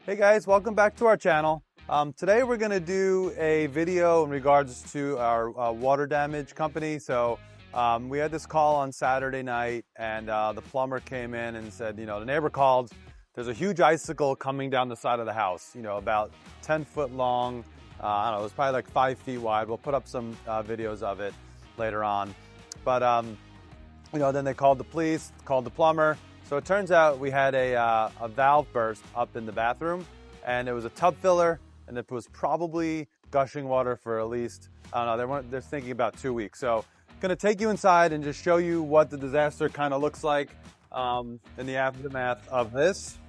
Hey guys, welcome back to our channel. Today we're going to do a video in regards to our water damage company. We had this call on Saturday night and the plumber came in and said, the neighbor called, there's a huge icicle coming down the side of the house, about 10 foot long. I don't know, it was probably like 5 feet wide. We'll put up some videos of it later on. But, then they called the police, called the plumber. So it turns out we had a valve burst up in the bathroom, and it was a tub filler, and it was probably gushing water for at least, I don't know, they're thinking about 2 weeks. So I'm gonna take you inside and just show you what the disaster kind of looks like in the aftermath of this.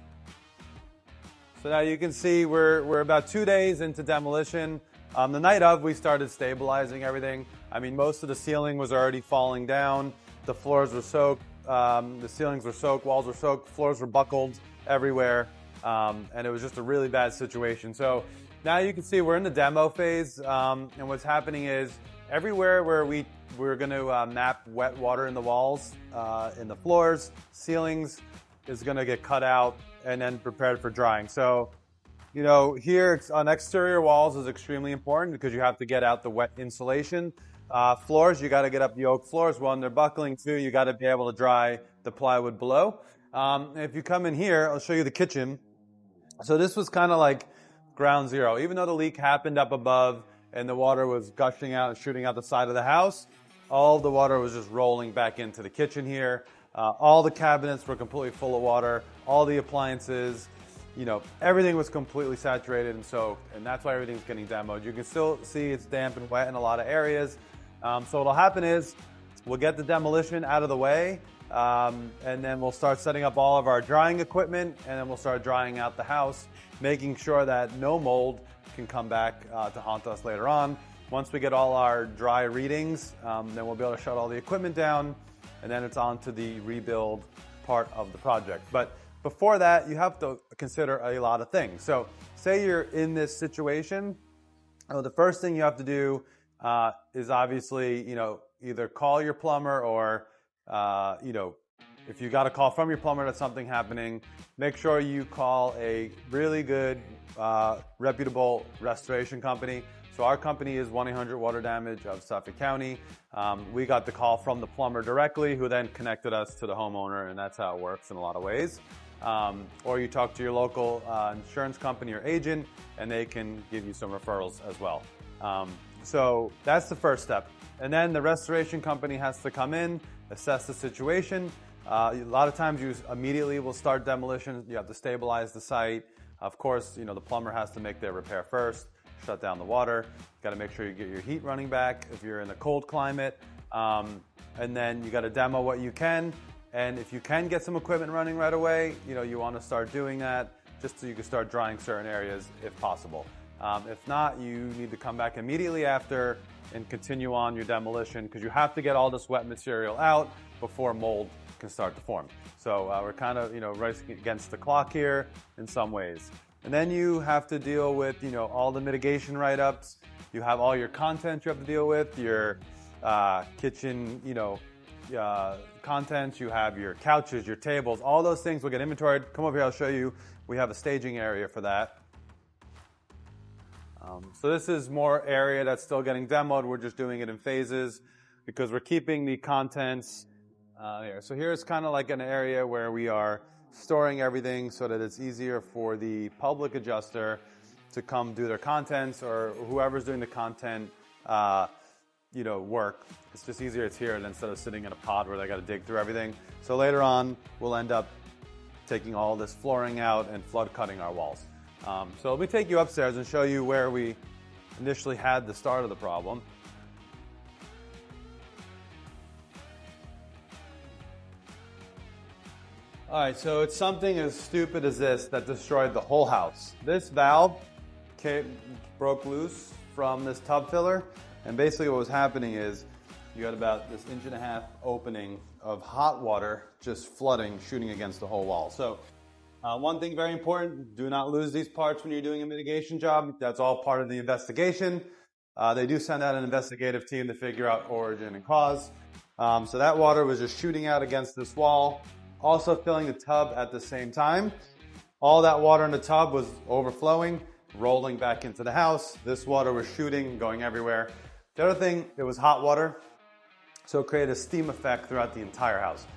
So now you can see we're about 2 days into demolition. The night of, we started stabilizing everything. I mean, most of the ceiling was already falling down. The floors were soaked. The ceilings were soaked, walls were soaked, floors were buckled everywhere, and it was just a really bad situation. So now you can see we're in the demo phase, and what's happening is everywhere where we're going to map wet water in the walls, in the floors, ceilings is going to get cut out and then prepared for drying. So, here on exterior walls is extremely important because you have to get out the wet insulation. Floors, you got to get up the oak floors. When they're buckling too, you got to be able to dry the plywood below. If you come in here, I'll show you the kitchen. So this was kind of like ground zero. Even though the leak happened up above and the water was gushing out and shooting out the side of the house, all the water was just rolling back into the kitchen here. All the cabinets were completely full of water. All the appliances, everything was completely saturated and soaked, and that's why everything's getting demoed. You can still see it's damp and wet in a lot of areas. So what'll happen is we'll get the demolition out of the way, and then we'll start setting up all of our drying equipment, and then we'll start drying out the house, making sure that no mold can come back to haunt us later on. Once we get all our dry readings, then we'll be able to shut all the equipment down, and then it's on to the rebuild part of the project. But before that, you have to consider a lot of things. So say you're in this situation, the first thing you have to do is obviously, either call your plumber or, if you got a call from your plumber that something happening, make sure you call a really good, reputable restoration company. So our company is 1-800-WATER DAMAGE of Suffolk County. We got the call from the plumber directly, who then connected us to the homeowner, and that's how it works in a lot of ways. Or you talk to your local insurance company or agent, and they can give you some referrals as well. So that's the first step. And then the restoration company has to come in, assess the situation. A lot of times you immediately will start demolition. You have to stabilize the site. Of course, the plumber has to make their repair first, shut down the water. Got to make sure you get your heat running back if you're in a cold climate. And then you got to demo what you can. And if you can get some equipment running right away, you want to start doing that just so you can start drying certain areas if possible. If not, you need to come back immediately after and continue on your demolition because you have to get all this wet material out before mold can start to form. So we're kind of, racing against the clock here in some ways. And then you have to deal with, all the mitigation write-ups. You have all your content you have to deal with, your kitchen, contents. You have your couches, your tables, all those things will get inventoried. Come over here, I'll show you. We have a staging area for that. So this is more area that's still getting demoed. We're just doing it in phases because we're keeping the contents here. So here's kind of like an area where we are storing everything so that it's easier for the public adjuster to come do their contents, or whoever's doing the content, work. It's just easier it's here instead of sitting in a pod where they got to dig through everything. So later on, we'll end up taking all this flooring out and flood cutting our walls. So let me take you upstairs and show you where we initially had the start of the problem. All right, so it's something as stupid as this that destroyed the whole house. This valve broke loose from this tub filler, and basically what was happening is you had about this 1.5 inch opening of hot water just flooding, shooting against the whole wall. So one thing very important, do not lose these parts when you're doing a mitigation job. That's all part of the investigation. They do send out an investigative team to figure out origin and cause. So that water was just shooting out against this wall, also filling the tub at the same time. all that water in the tub was overflowing, rolling back into the house. This water was shooting, going everywhere. The other thing, it was hot water, so it created a steam effect throughout the entire house.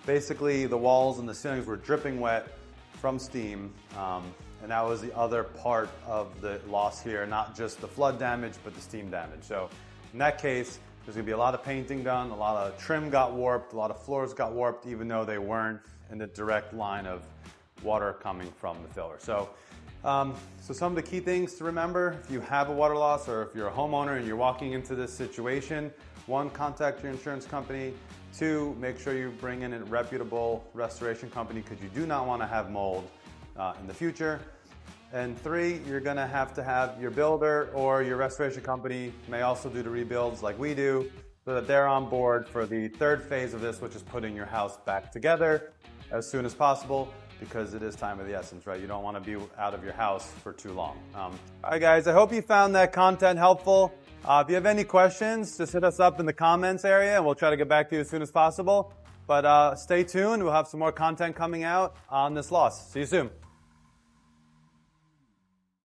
Basically, the walls and the ceilings were dripping wet from steam, and that was the other part of the loss here, not just the flood damage, but the steam damage. So in that case, there's gonna be a lot of painting done, a lot of trim got warped, a lot of floors got warped, even though they weren't in the direct line of water coming from the filler. So some of the key things to remember if you have a water loss or if you're a homeowner and you're walking into this situation: 1, contact your insurance company. 2, make sure you bring in a reputable restoration company because you do not want to have mold in the future. And 3, you're going to have your builder or your restoration company may also do the rebuilds like we do, so that they're on board for the 3rd phase of this, which is putting your house back together as soon as possible, because it is time of the essence, right? You don't want to be out of your house for too long. All right, guys, I hope you found that content helpful. If you have any questions, just hit us up in the comments area and we'll try to get back to you as soon as possible. But stay tuned. We'll have some more content coming out on this loss. See you soon.